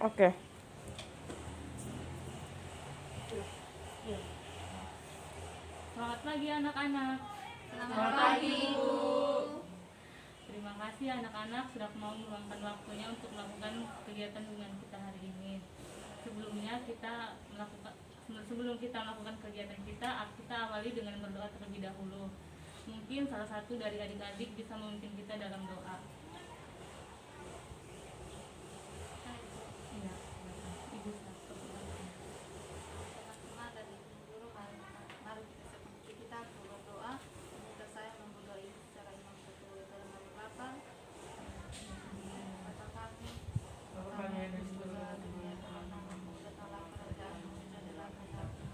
Oke. Selamat pagi anak-anak. Selamat pagi, Ibu. Terima kasih anak-anak sudah mau meluangkan waktunya untuk melakukan kegiatan dengan kita hari ini. Sebelum kita melakukan kegiatan kita awali dengan berdoa terlebih dahulu. Mungkin salah satu dari adik-adik bisa memimpin kita dalam doa. Iya, Ibu Teman-teman dan ibu guru, mari kita berdoa. Semoga saya memberdoa ini secara imam betul dalam nama Bapa, Bapa kami, Bapa kami yang di surga, dunia Tuhan namamu, datanglah kerajaanmu, jadilah kehendakmu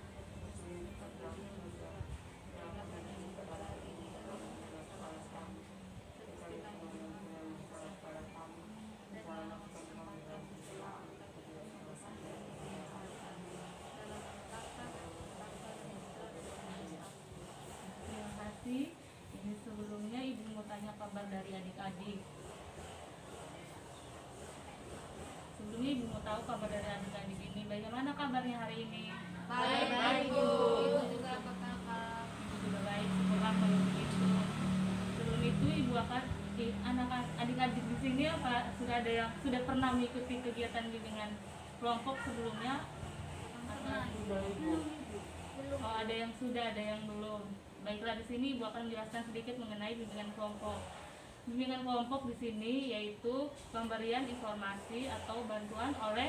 Ini sebelumnya Ibu mau tanya kabar dari adik-adik. Sebelumnya Ibu mau tahu kabar dari adik-adik ini. Bagaimana kabarnya hari ini? Baik, Ibu. Ibu juga apa kabar? Ibu juga baik, syukurlah kalau begitu. Sebelum itu Ibu akan adik-adik di sini apa sudah pernah mengikuti kegiatan bimbingan kelompok sebelumnya? Oh, ada yang sudah, ada yang belum. Baiklah, di sini Ibu akan menjelaskan sedikit mengenai bimbingan kelompok. Bimbingan kelompok di sini yaitu pemberian informasi atau bantuan oleh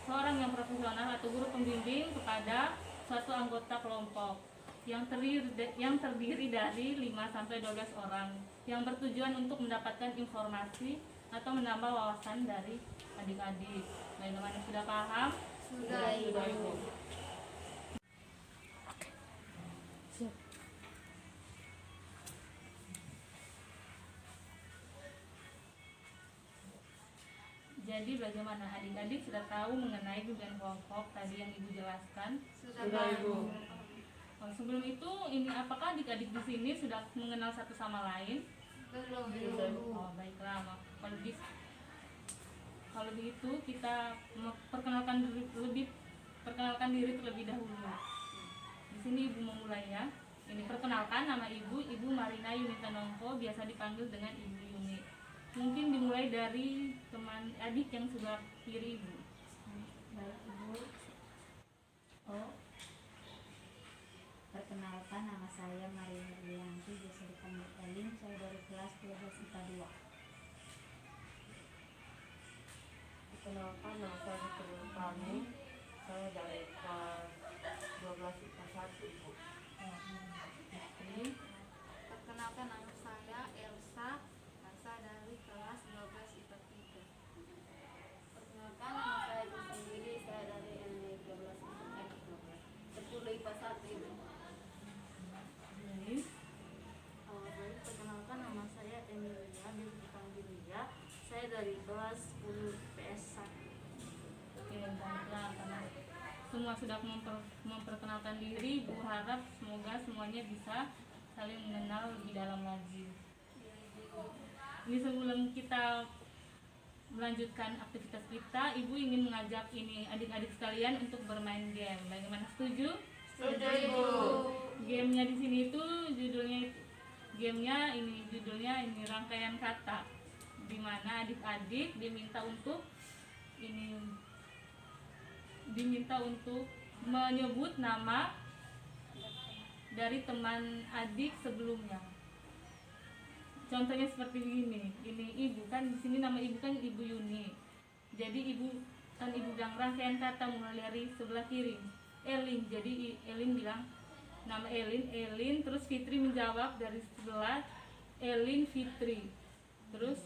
seorang yang profesional atau guru pembimbing kepada suatu anggota kelompok yang terdiri dari 5 sampai 12 orang yang bertujuan untuk mendapatkan informasi atau menambah wawasan dari adik-adik. Bagaimana, sudah paham? Sudah, Ibu. Jadi bagaimana, adik-adik sudah tahu mengenai bimbingan kelompok tadi yang Ibu jelaskan? Sudah, Ibu. Oh, sebelum itu, apakah adik-adik di sini sudah mengenal satu sama lain? Belum. Oh, baiklah. Kalau begitu kita perkenalkan diri terlebih dahulu. Di sini Ibu memulai ya. Ini perkenalkan, nama Ibu Marina Yunita Nongko, biasa dipanggil dengan Ibu Yuni. Mungkin dimulai dari teman adik yang sebelah kiri Ibu. Baik, Ibu. Oh, perkenalkan, nama saya Marina Rianti, biasa dipanggil Elin. Saya dari kelas 12 IPA 2. Perkenalkan, nama saya Fitri Kami. Saya dari kelas 12 IPA 1, Ibu. Perkenalkan, nama saya Elsa. Saya dari kelas 12 IPA 3. Perkenalkan, nama saya Ibu sendiri, saya dari NI 12 10 IPA 1 Ibu. Perkenalkan, nama saya Emilia, biasa dipanggil Lia. Saya dari kelas 10 PS 1. Oke, baiklah, karena semua sudah memperkenalkan diri, Bu harap semoga semuanya bisa saling mengenal lebih dalam lagi. Ini sebelum kita melanjutkan aktivitas kita, Ibu ingin mengajak adik-adik sekalian untuk bermain game. Bagaimana, setuju? Setuju, Ibu. Gamenya di sini itu judulnya rangkaian kata, di mana adik-adik diminta untuk menyebut nama dari teman adik sebelumnya. Contohnya seperti ini Ibu kan di sini nama Ibu kan Ibu Yuni. Jadi Ibu bilang rangkaian kata mulai dari sebelah kiri. Elin. Jadi Elin bilang nama Elin, terus Fitri menjawab dari sebelah Elin Fitri. Terus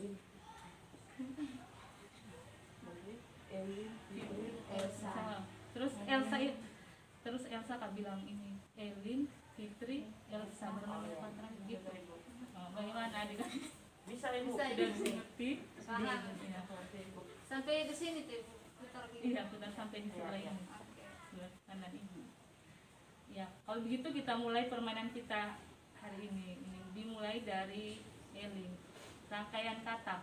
Elin, Fitri, Elsa. Terus Elsa kan bilang ini Elin, Fitri, Elsa bernama Patra gitu. Oh, bagaimana adik-adik? Bisa, Ibu. Bisa, Sudah Ibu. mengerti? Paham. Iya. Sampai di sini tuh, Ibu. Putar gitu. Iya, putar sampai di sebelah ini. Oke. Sebelah kanan Ibu. Ya, kalau begitu kita mulai permainan kita hari ini. Ini dimulai dari Elin. Rangkaian kata.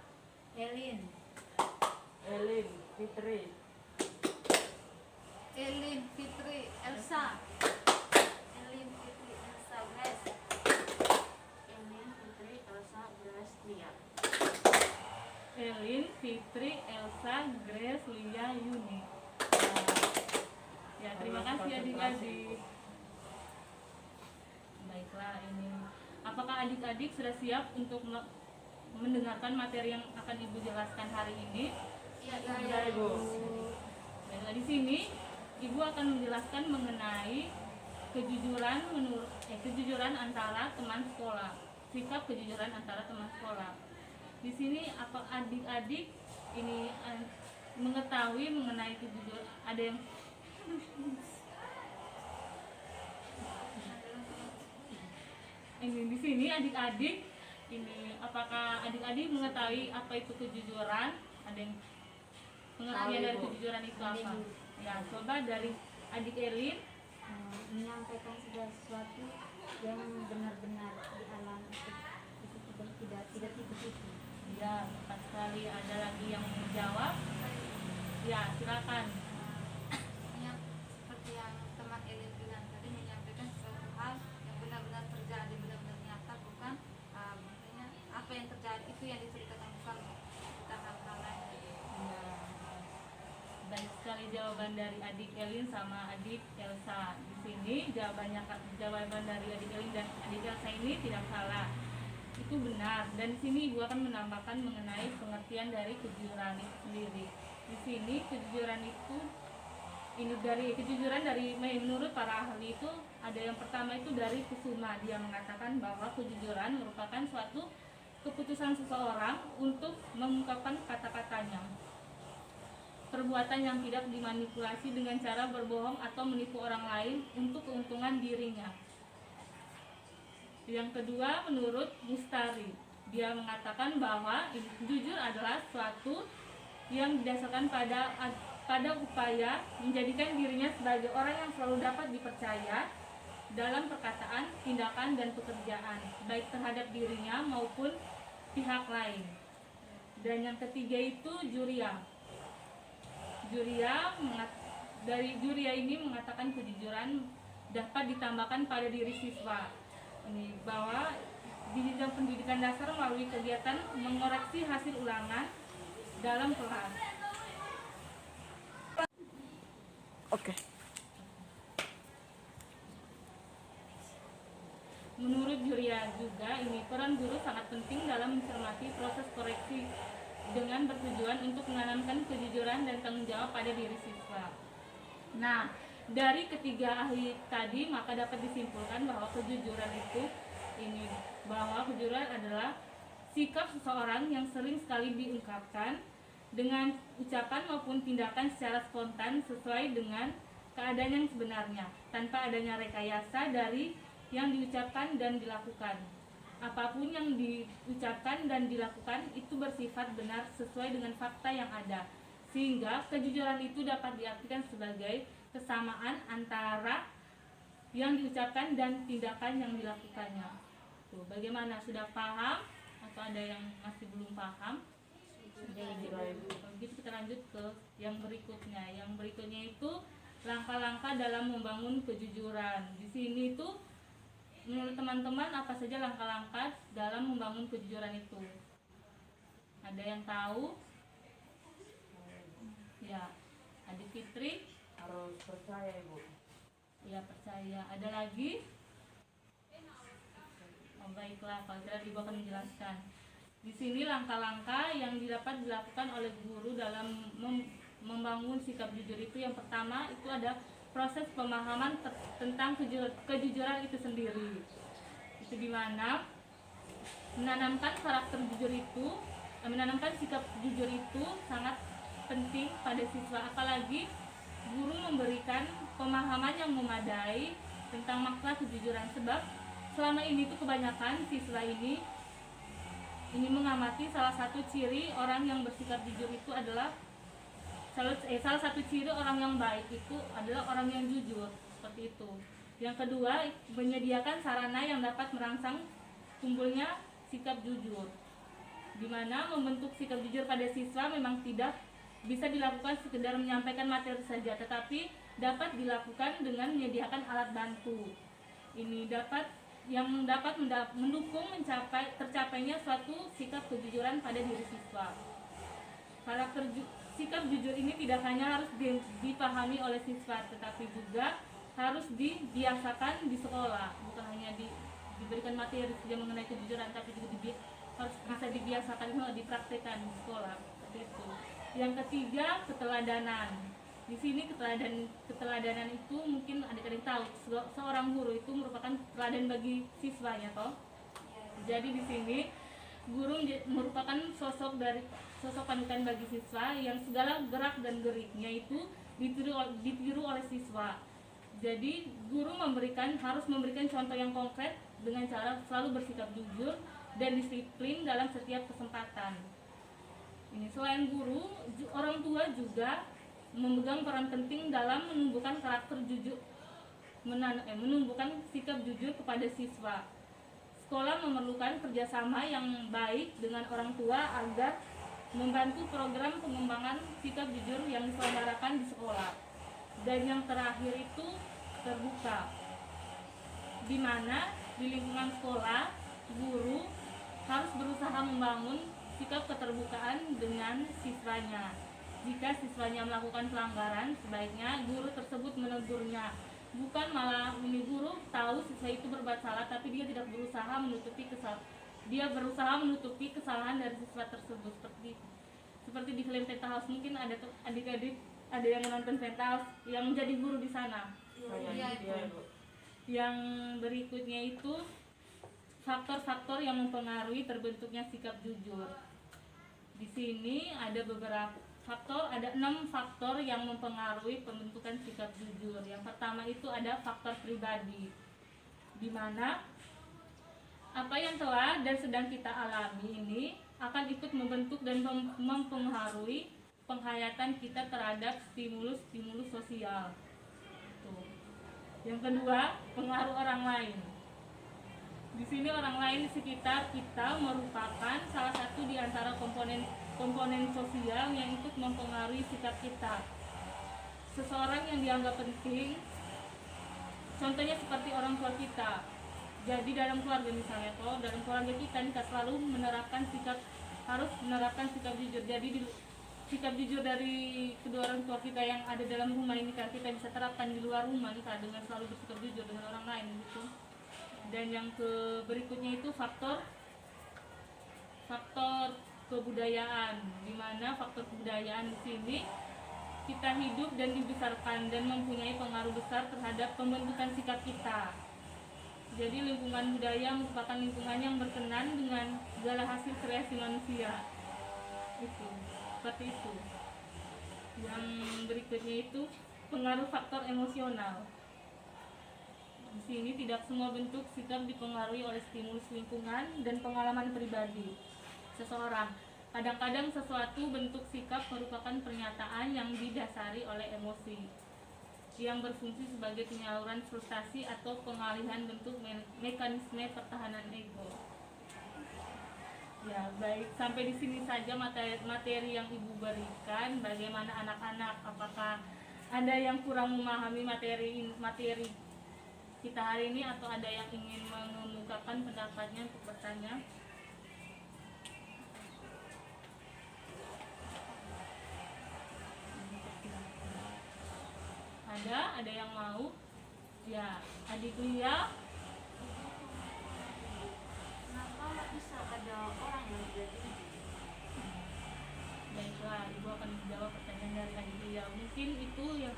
Elin, Elin, Fitri, Elin Fitri Elsa. Elin Fitri Elsa Grace. Elin Putri Elsa Grace Lia. Elin Fitri Elsa Grace Lia Yuni. Ya, terima kasih adik-adik. Baiklah, ini apakah adik-adik sudah siap untuk mendengarkan materi yang akan Ibu jelaskan hari ini? Iya, Ibu. Baiklah, di sini Ibu akan menjelaskan mengenai kejujuran antara teman sekolah. Sikap kejujuran antara teman sekolah. Di sini apa adik-adik ini mengetahui mengenai kejujuran? Ada yang ini di sini adik-adik ini apakah adik-adik mengetahui apa itu kejujuran? Ada yang pengertian dari kejujuran itu apa? Ya, coba dari adik Elin. Menyampaikan segala sesuatu yang benar-benar dialami, itu tidak tipu-tipu. Ya, tepat sekali. Ada lagi yang menjawab? Ya, silakan. Seperti yang teman Elin bilang tadi, menyampaikan sesuatu hal yang benar-benar terjadi, benar-benar nyata, bukan maksudnya apa yang terjadi itu yang diceritakan, bukan kita hal-hal lain. Ya, baik sekali jawaban dari adik Elin sama adik Elsa. Di sini jawaban dari adik Elin dan adik Elsa ini tidak salah. Itu benar. Dan di sini Ibu akan menambahkan mengenai pengertian dari kejujuran itu sendiri. Di sini kejujuran itu kejujuran dari menurut para ahli itu ada yang pertama itu dari Kusuma. Dia mengatakan bahwa kejujuran merupakan suatu keputusan seseorang untuk mengungkapkan kata-katanya. Perbuatan yang tidak dimanipulasi dengan cara berbohong atau menipu orang lain untuk keuntungan dirinya. Yang kedua menurut Mustari, dia mengatakan bahwa jujur adalah suatu yang didasarkan pada upaya menjadikan dirinya sebagai orang yang selalu dapat dipercaya dalam perkataan, tindakan, dan pekerjaan, baik terhadap dirinya maupun pihak lain. Dan yang ketiga itu Juria. Dari Juria ini mengatakan kejujuran dapat ditambahkan pada diri siswa. Ini bahwa di jenjang pendidikan dasar melalui kegiatan mengoreksi hasil ulangan dalam kelas. Oke. Menurut Juria juga ini peran guru sangat penting dalam mencermati proses koreksi dengan bertujuan untuk menanamkan kejujuran dan tanggung jawab pada diri siswa. Nah, dari ketiga ahli tadi maka dapat disimpulkan bahwa kejujuran adalah sikap seseorang yang sering sekali diungkapkan dengan ucapan maupun tindakan secara spontan sesuai dengan keadaan yang sebenarnya, tanpa adanya rekayasa dari yang diucapkan dan dilakukan. Apapun yang diucapkan dan dilakukan itu bersifat benar sesuai dengan fakta yang ada, sehingga kejujuran itu dapat diartikan sebagai kesamaan antara yang diucapkan dan tindakan yang dilakukannya. Tuh, bagaimana, sudah paham atau ada yang masih belum paham? Begitu kita lanjut ke yang berikutnya. Yang berikutnya itu langkah-langkah dalam membangun kejujuran. Di sini itu menurut teman-teman apa saja langkah-langkah dalam membangun kejujuran itu? Ada yang tahu? Ya, adik Fitri? Harus percaya, Ibu. Ya, percaya. Ada lagi? Oh, baiklah, kalau tidak Ibu akan menjelaskan. Di sini langkah-langkah yang dapat dilakukan oleh guru dalam membangun sikap jujur itu, yang pertama itu ada proses pemahaman tentang kejujuran itu sendiri. Itu dimana menanamkan sikap jujur itu sangat penting pada siswa, apalagi guru memberikan pemahaman yang memadai tentang makna kejujuran, sebab selama ini tuh kebanyakan siswa ini mengamati salah satu ciri orang yang bersikap jujur itu adalah salah satu ciri orang yang baik itu adalah orang yang jujur, seperti itu. Yang kedua, menyediakan sarana yang dapat merangsang tumbuhnya sikap jujur, di mana membentuk sikap jujur pada siswa memang tidak bisa dilakukan sekedar menyampaikan materi saja, tetapi dapat dilakukan dengan menyediakan alat bantu. Ini dapat mendukung tercapainya suatu sikap kejujuran pada diri siswa. Sikap jujur ini tidak hanya harus dipahami oleh siswa, tetapi juga harus dibiasakan di sekolah. Bukan hanya diberikan materi saja mengenai kejujuran, tapi juga harus bisa dibiasakan, dipraktekkan di sekolah. Seperti itu. Yang ketiga, keteladanan. Di sini keteladanan itu mungkin adik-adik tahu, seorang guru itu merupakan teladan bagi siswanya, toh. Jadi di sini guru merupakan sosok panutan bagi siswa yang segala gerak dan geriknya itu ditiru oleh siswa. Jadi guru harus memberikan contoh yang konkret dengan cara selalu bersikap jujur dan disiplin dalam setiap kesempatan. Ini selain guru, orang tua juga memegang peran penting dalam menumbuhkan karakter jujur, menumbuhkan sikap jujur kepada siswa. Sekolah memerlukan kerjasama yang baik dengan orang tua agar membantu program pengembangan sikap jujur yang diselenggarakan di sekolah. Dan yang terakhir itu terbuka, di mana di lingkungan sekolah guru harus berusaha membangun sikap keterbukaan dengan siswanya. Jika siswanya melakukan pelanggaran, sebaiknya guru tersebut menegurnya. Bukan malah guru tahu siswa itu berbuat salah, tapi dia tidak berusaha menutupi kesalahan dari siswa tersebut. Seperti di film Penthouse, mungkin ada adik-adik ada yang menonton Penthouse yang menjadi guru di sana. Yang berikutnya itu faktor-faktor yang mempengaruhi terbentuknya sikap jujur. Di sini ada beberapa faktor, ada 6 faktor yang mempengaruhi pembentukan sikap jujur. Yang pertama itu ada faktor pribadi, di mana apa yang telah dan sedang kita alami ini akan ikut membentuk dan mempengaruhi penghayatan kita terhadap stimulus sosial. Tuh. Yang kedua, pengaruh orang lain. Di sini orang lain di sekitar kita merupakan salah satu di antara komponen sosial yang ikut mempengaruhi sikap kita. Seseorang yang dianggap penting, contohnya seperti orang tua kita. Jadi dalam keluarga misalnya, dalam keluarga kita selalu harus menerapkan sikap jujur. Jadi sikap jujur dari kedua orang tua kita yang ada dalam rumah ini kan kita bisa terapkan di luar rumah nih kan, dengan selalu bersikap jujur dengan orang lain gitu. Dan yang berikutnya itu faktor kebudayaan, di mana faktor kebudayaan di sini kita hidup dan dibesarkan dan mempunyai pengaruh besar terhadap pembentukan sikap kita. Jadi lingkungan budaya merupakan lingkungan yang berkenan dengan segala hasil kreasi manusia. Itu, seperti itu. Yang berikutnya itu pengaruh faktor emosional. Di sini tidak semua bentuk sikap dipengaruhi oleh stimulus lingkungan dan pengalaman pribadi seseorang. Kadang-kadang sesuatu bentuk sikap merupakan pernyataan yang didasari oleh emosi yang berfungsi sebagai penyaluran frustasi atau pengalihan bentuk mekanisme pertahanan ego. Ya, baik, sampai di sini saja materi yang Ibu berikan. Bagaimana anak-anak? Apakah ada yang kurang memahami materi kita hari ini atau ada yang ingin mengemukakan pendapatnya untuk bertanya? Ada yang mau? Ya, adik Lia. Kenapa bisa ada orang yang tidak jujur? Baiklah, Ibu akan menjawab pertanyaan dari adik Lia. Mungkin itu yang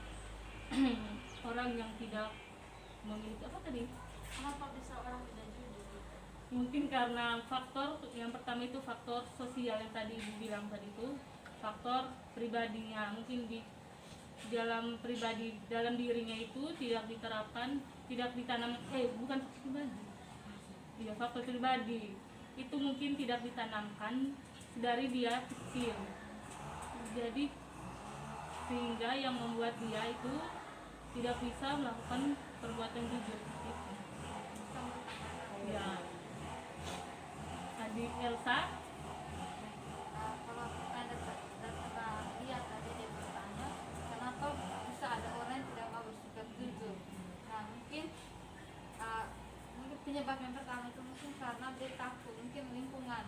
orang yang tidak memiliki apa tadi? Kenapa bisa orang tidak jujur? Mungkin karena faktor yang pertama itu faktor sosial yang tadi Ibu bilang tadi itu, faktor pribadinya. Mungkin dalam dirinya itu tidak diterapkan, tidak ditanam bukan pribadi. Ya, faktor pribadi itu mungkin tidak ditanamkan dari dia kecil. Jadi sehingga yang membuat dia itu tidak bisa melakukan perbuatan jujur gitu. Ya. Adik Elsa, Kalau Anda lihat tadi dia bertanya, kenapa bisa ada orang yang tidak mau penyebab yang pertama itu mungkin karena dia takut, mungkin lingkungan.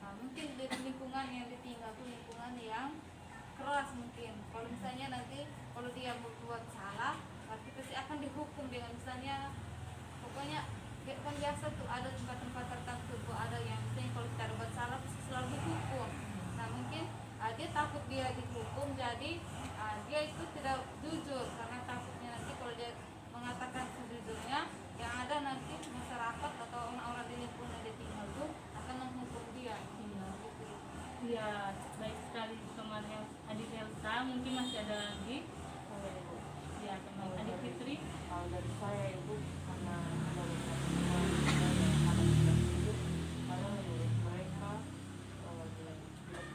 Nah, mungkin dari lingkungan yang ditinggal itu lingkungan yang keras mungkin. Kalau misalnya nanti kalau dia berbuat salah, berarti pasti akan dihukum dengan misalnya, pokoknya kan biasa tuh ada tempat-tempat tertentu tuh ada yang misalnya kalau kita buat salah pasti selalu dihukum. Nah mungkin dia takut dia dihukum, jadi dia itu tidak jujur karena takutnya nanti kalau dia mengatakan sejujurnya yang ada nanti masyarakat atau orang-orang di lingkungan yang dia tinggal itu akan menghukum dia. Gitu. Iya, baik sekali teman adik Elsa. Mungkin masih ada lagi Saya ibu. ya teman adik Fitri. Kalau dari saya ibu, karena ada beberapa yang tidak hidup, karena menurut mereka tidak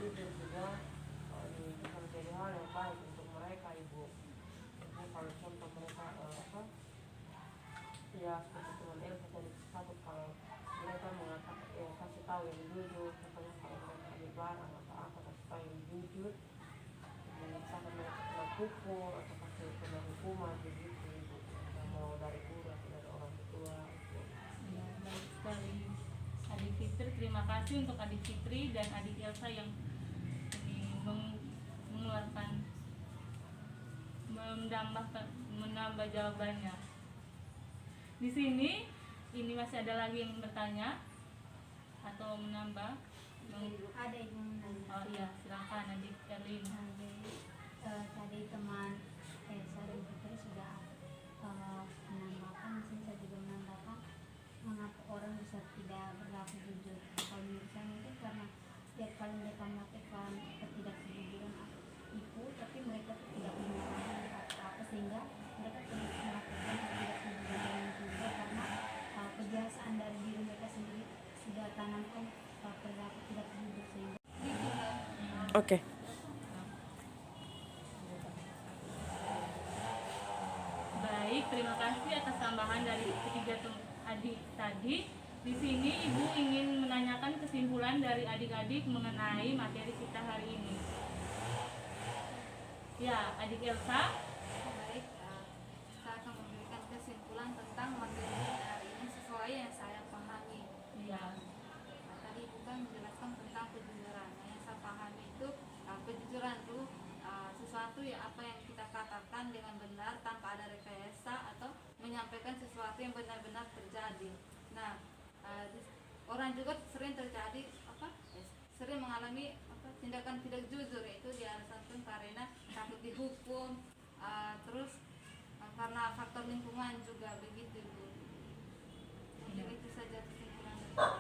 jujur juga bisa menjadi hal yang baik untuk mereka ibu. Jadi kalau contoh mereka ya seperti teman Elsa tadi takut kalau mereka mengatakan kasih tahu yang jujur, contohnya kalau mereka ada barang atau apa kasih tahu yang jujur, misalkan mereka kena pukul atau kasih kena hukuman begitu ibu, mau dari guru atau dari orang tua itu. Ya, baik sekali adik Fitri. Terima kasih untuk adik Fitri dan adik Elsa yang ini mengeluarkan menambah jawabannya. Di sini ini masih ada lagi yang bertanya atau menambah? Ada yang menanya. Oh iya, silakan adik Erlin. Tadi teman Elsa dan Fitri sudah menambahkan, mungkin saya juga menambahkan mengapa orang bisa tidak berlaku jujur. Kalau menurut saya mungkin karena setiap kali mereka melakukan ketidakjujuran itu, tapi mereka tidak menyadari apa sehingga mereka tidak melakukan ketidakjujuran yang juga karena kebiasaan dari diri mereka sendiri sudah tanamkan perilaku tidak jujur sehingga. Oke. Baik, terima kasih atas tambahan dari ketiga adik tadi. Di sini Ibu ingin menanyakan kesimpulan dari adik-adik mengenai materi kita hari ini. Ya, adik Elsa. Baik, saya akan memberikan kesimpulan tentang materi kita hari ini sesuai yang saya pahami. Ya, Nah, tadi Ibu kan menjelaskan tentang kejujuran. Nah, yang saya pahami itu kejujuran itu sesuatu yang apa yang kita katakan dengan benar tanpa ada rekayasa atau menyampaikan sesuatu yang benar-benar terjadi. Nah, orang juga sering terjadi sering mengalami tindakan tidak jujur, yaitu dialasankan karena takut dihukum, terus karena faktor lingkungan juga begitu Bu. Mungkin itu saja kesimpulan dari saya.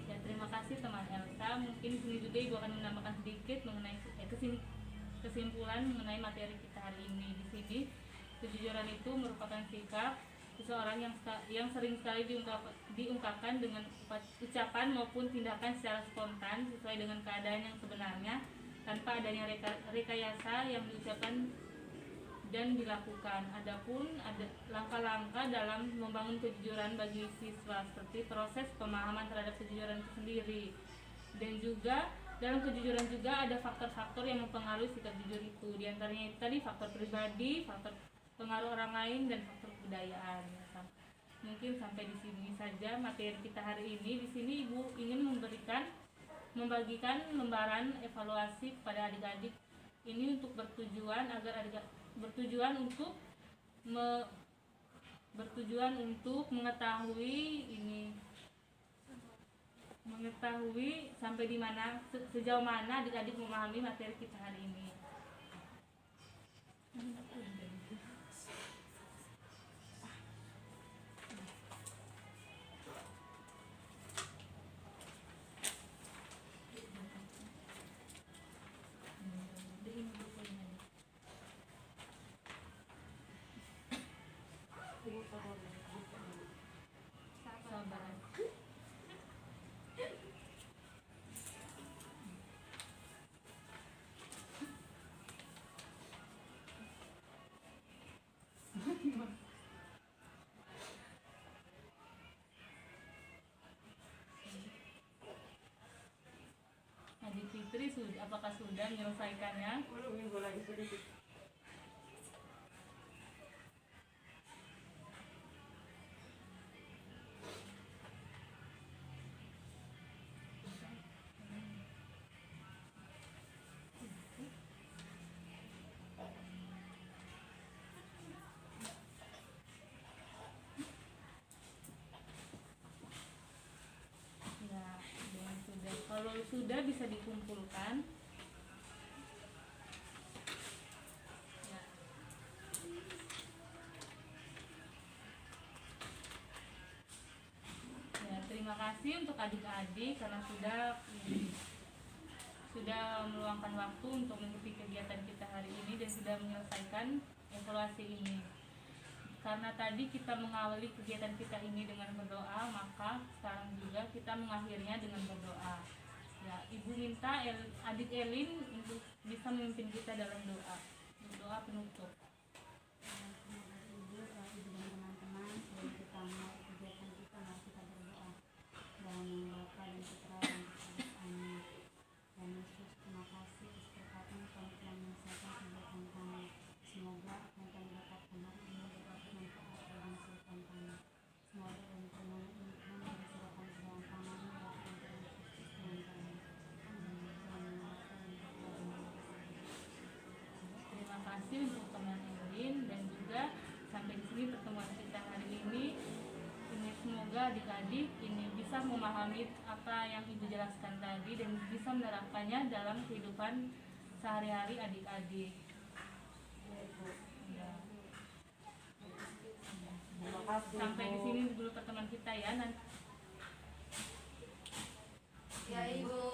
ya terima kasih teman Elsa. Mungkin di sini juga Ibu akan menambahkan sedikit mengenai kesimpulan mengenai materi kita hari ini. Di sini kejujuran itu merupakan sikap seseorang yang sering sekali diungkapkan dengan ucapan maupun tindakan secara spontan sesuai dengan keadaan yang sebenarnya tanpa adanya rekayasa yang diucapkan dan dilakukan. Adapun ada langkah-langkah dalam membangun kejujuran bagi siswa seperti proses pemahaman terhadap kejujuran itu sendiri, dan juga dalam kejujuran juga ada faktor-faktor yang mempengaruhi sikap jujur itu. Di antaranya itu tadi faktor pribadi, faktor pengaruh orang lain, dan faktor kebudayaan. Mungkin sampai di sini saja materi kita hari ini. Di sini Ibu ingin membagikan lembaran evaluasi kepada adik-adik ini untuk bertujuan untuk mengetahui sampai di mana sejauh mana adik-adik memahami materi kita hari ini. Sabar. Adik Fitri apakah sudah menyelesaikannya? Minggu lagi sedikit. Kalau sudah bisa dikumpulkan. Ya. Ya, terima kasih untuk adik-adik karena sudah meluangkan waktu untuk mengikuti kegiatan kita hari ini dan sudah menyelesaikan evaluasi ini. Karena tadi kita mengawali kegiatan kita ini dengan berdoa, maka sekarang juga kita mengakhirinya dengan berdoa. Ya, Ibu minta adik Elin untuk bisa memimpin kita dalam doa. Doa penutup. Semoga ibu dan teman-teman sebelum kita mulai kegiatan kita, mari kita berdoa. Dalam nama Bapa dan Putra dan Roh Kudus. Amin. Dan Yesus, terima kasih atas berkat-Mu kami telah menyelesaikan kegiatan kami. Semoga apa yang kami dapatkan hari ini dapat bermanfaat dalam kehidupan kami. Semoga dalam permohonan ini Tuhan kami serahkan ke dalam tangan-Mu dan Tuhan Yesus Tuhan kami. Amin. Dalam nama Bapa dan Putra dan Roh Kudus. Terima kasih untuk teman Elin dan juga sampai di sini pertemuan kita hari ini. Ini semoga adik-adik ini bisa memahami apa yang Ibu jelaskan tadi dan bisa menerapkannya dalam kehidupan sehari-hari adik-adik. Ya. Terima kasih, Sampai di Bu. sini dulu pertemuan kita ya. Nanti Ya Ibu.